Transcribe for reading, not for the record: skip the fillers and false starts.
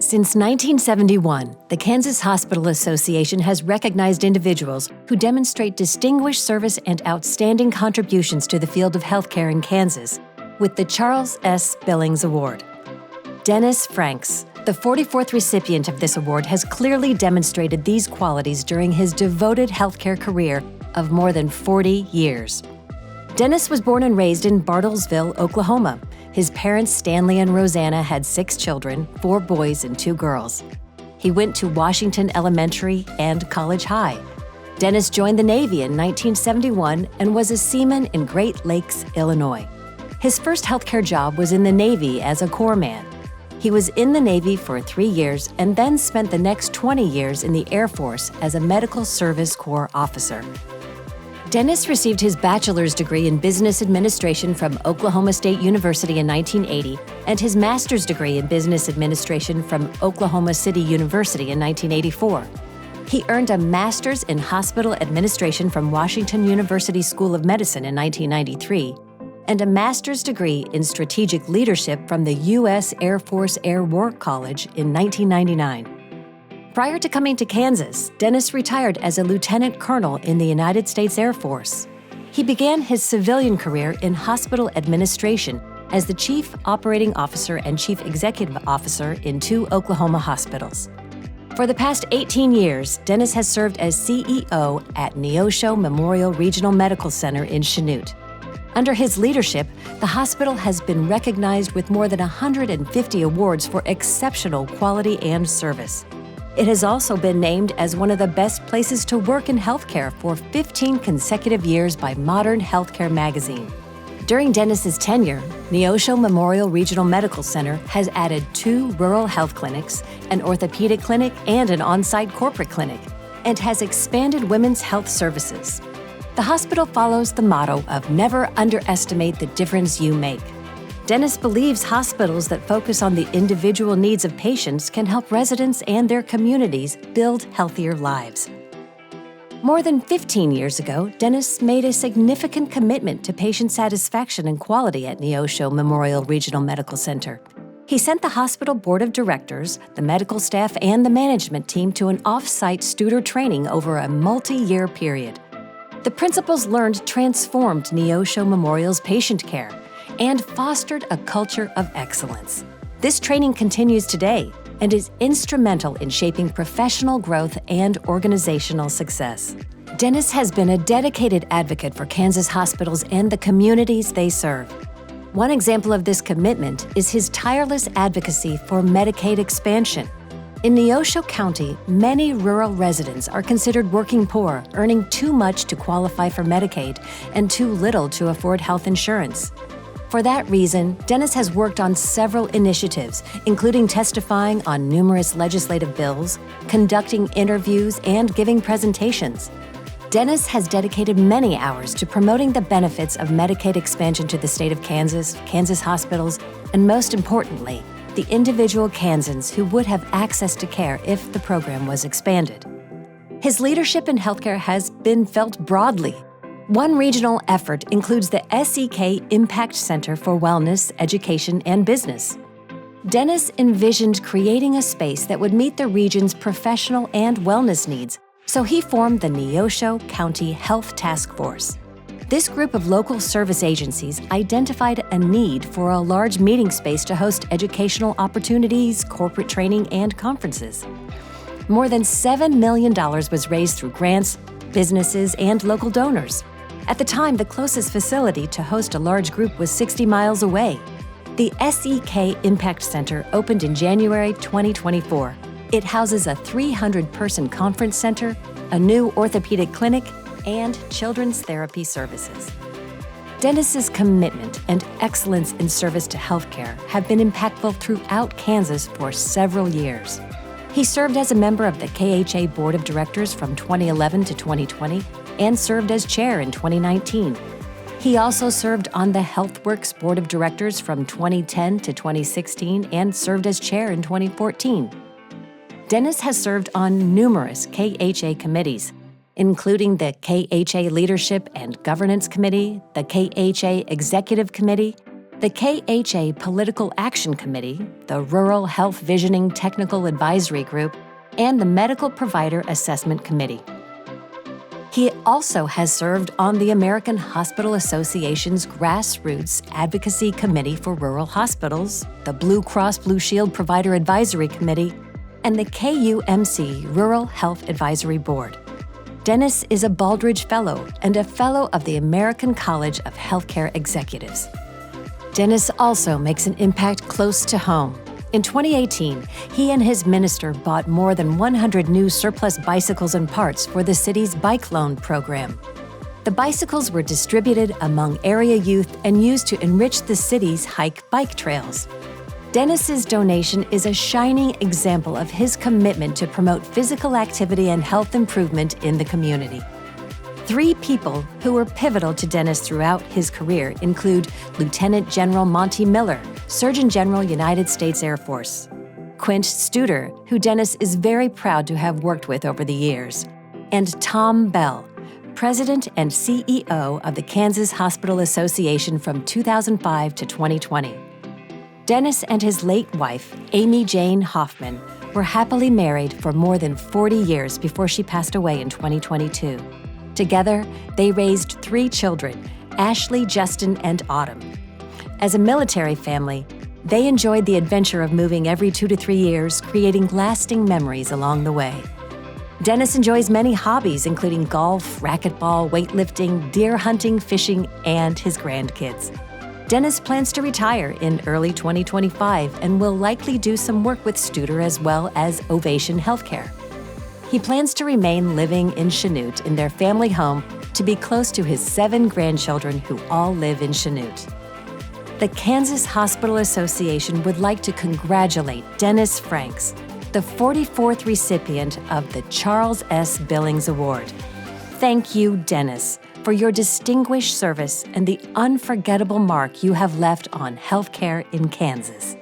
Since 1971, the Kansas Hospital Association has recognized individuals who demonstrate distinguished service and outstanding contributions to the field of healthcare in Kansas with the Charles S. Billings Award. Dennis Franks, the 44th recipient of this award, has clearly demonstrated these qualities during his devoted healthcare career of more than 40 years. Dennis was born and raised in Bartlesville, Oklahoma. His parents, Stanley and Rosanna, had 6 children, 4 boys and 2 girls. He went to Washington Elementary and College High. Dennis joined the Navy in 1971 and was a seaman in Great Lakes, Illinois. His first healthcare job was in the Navy as a corpsman. He was in the Navy for 3 years and then spent the next 20 years in the Air Force as a Medical Service Corps officer. Dennis received his bachelor's degree in business administration from Oklahoma State University in 1980 and his master's degree in business administration from Oklahoma City University in 1984. He earned a master's in hospital administration from Washington University School of Medicine in 1993 and a master's degree in strategic leadership from the U.S. Air Force Air War College in 1999. Prior to coming to Kansas, Dennis retired as a lieutenant colonel in the United States Air Force. He began his civilian career in hospital administration as the Chief Operating Officer and Chief Executive Officer in 2 Oklahoma hospitals. For the past 18 years, Dennis has served as CEO at Neosho Memorial Regional Medical Center in Chanute. Under his leadership, the hospital has been recognized with more than 150 awards for exceptional quality and service. It has also been named as one of the best places to work in healthcare for 15 consecutive years by Modern Healthcare magazine. During Dennis's tenure, Neosho Memorial Regional Medical Center has added 2 rural health clinics, an orthopedic clinic, and an on-site corporate clinic, and has expanded women's health services. The hospital follows the motto of never underestimate the difference you make. Dennis believes hospitals that focus on the individual needs of patients can help residents and their communities build healthier lives. More than 15 years ago, Dennis made a significant commitment to patient satisfaction and quality at Neosho Memorial Regional Medical Center. He sent the hospital board of directors, the medical staff, and the management team to an off-site Studer training over a multi-year period. The principles learned transformed Neosho Memorial's patient care and fostered a culture of excellence. This training continues today and is instrumental in shaping professional growth and organizational success. Dennis has been a dedicated advocate for Kansas hospitals and the communities they serve. One example of this commitment is his tireless advocacy for Medicaid expansion. In Neosho County, many rural residents are considered working poor, earning too much to qualify for Medicaid and too little to afford health insurance. For that reason, Dennis has worked on several initiatives, including testifying on numerous legislative bills, conducting interviews, and giving presentations. Dennis has dedicated many hours to promoting the benefits of Medicaid expansion to the state of Kansas, Kansas hospitals, and most importantly, the individual Kansans who would have access to care if the program was expanded. His leadership in healthcare has been felt broadly. One regional effort includes the SEK Impact Center for Wellness, Education, and Business. Dennis envisioned creating a space that would meet the region's professional and wellness needs, so he formed the Neosho County Health Task Force. This group of local service agencies identified a need for a large meeting space to host educational opportunities, corporate training, and conferences. More than $7 million was raised through grants, businesses, and local donors. At the time, the closest facility to host a large group was 60 miles away. The SEK Impact Center opened in January 2024. It houses a 300-person conference center, a new orthopedic clinic, and children's therapy services. Dennis's commitment and excellence in service to healthcare have been impactful throughout Kansas for several years. He served as a member of the KHA Board of Directors from 2011 to 2020 and served as chair in 2019. He also served on the HealthWorks Board of Directors from 2010 to 2016 and served as chair in 2014. Dennis has served on numerous KHA committees, including the KHA Leadership and Governance Committee, the KHA Executive Committee, The KHA Political Action Committee, the Rural Health Visioning Technical Advisory Group, and the Medical Provider Assessment Committee. He also has served on the American Hospital Association's Grassroots Advocacy Committee for Rural Hospitals, the Blue Cross Blue Shield Provider Advisory Committee, and the KUMC Rural Health Advisory Board. Dennis is a Baldrige Fellow and a Fellow of the American College of Healthcare Executives. Dennis also makes an impact close to home. In 2018, he and his minister bought more than 100 new surplus bicycles and parts for the city's bike loan program. The bicycles were distributed among area youth and used to enrich the city's bike trails. Dennis's donation is a shining example of his commitment to promote physical activity and health improvement in the community. 3 people who were pivotal to Dennis throughout his career include Lieutenant General Monty Miller, Surgeon General, United States Air Force; Quint Studer, who Dennis is very proud to have worked with over the years; and Tom Bell, President and CEO of the Kansas Hospital Association from 2005 to 2020. Dennis and his late wife, Amy Jane Hoffman, were happily married for more than 40 years before she passed away in 2022. Together, they raised 3 children, Ashley, Justin, and Autumn. As a military family, they enjoyed the adventure of moving every 2 to 3 years, creating lasting memories along the way. Dennis enjoys many hobbies, including golf, racquetball, weightlifting, deer hunting, fishing, and his grandkids. Dennis plans to retire in early 2025 and will likely do some work with Studer as well as Ovation Healthcare. He plans to remain living in Chanute in their family home to be close to his 7 grandchildren who all live in Chanute. The Kansas Hospital Association would like to congratulate Dennis Franks, the 44th recipient of the Charles S. Billings Award. Thank you, Dennis, for your distinguished service and the unforgettable mark you have left on healthcare in Kansas.